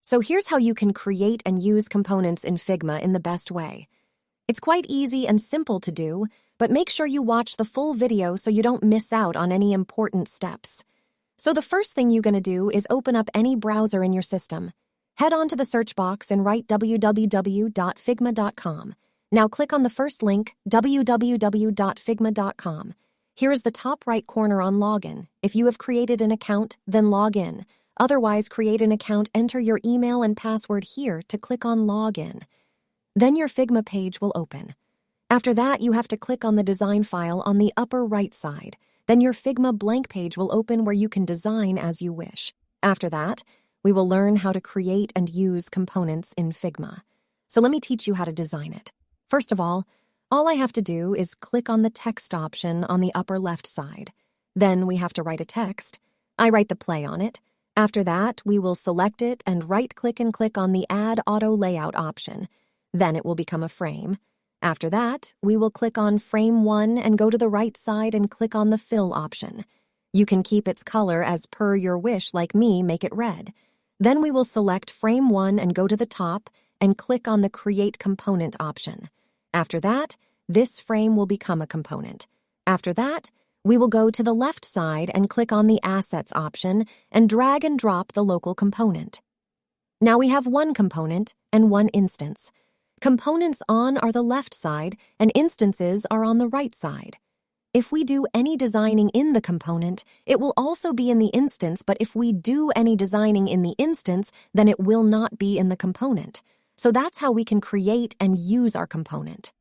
So here's how you can create and use components in Figma in the best way. It's quite easy and simple to do, but make sure you watch the full video so you don't miss out on any important steps. So the first thing you're going to do is open up any browser in your system. Head on to the search box and write www.figma.com. Now click on the first link, www.figma.com. Here is the top right corner on Login. If you have created an account, then log in. Otherwise, create an account, enter your email and password here to click on Login. Then your Figma page will open. After that, you have to click on the design file on the upper right side. Then your Figma blank page will open where you can design as you wish. After that, we will learn how to create and use components in Figma. So let me teach you how to design it. First of all I have to do is click on the text option on the upper left side. Then we have to write a text. I write the play on it. After that, we will select it and right-click and click on the Add Auto Layout option. Then it will become a frame. After that, we will click on Frame 1 and go to the right side and click on the Fill option. You can keep its color as per your wish, like me, make it red. Then we will select Frame 1 and go to the top and click on the Create Component option. After that, this frame will become a component. After that, we will go to the left side and click on the Assets option and drag and drop the local component. Now we have one component and one instance. Components on are the left side and instances are on the right side. If we do any designing in the component, it will also be in the instance, but if we do any designing in the instance, then it will not be in the component. So that's how we can create and use our component.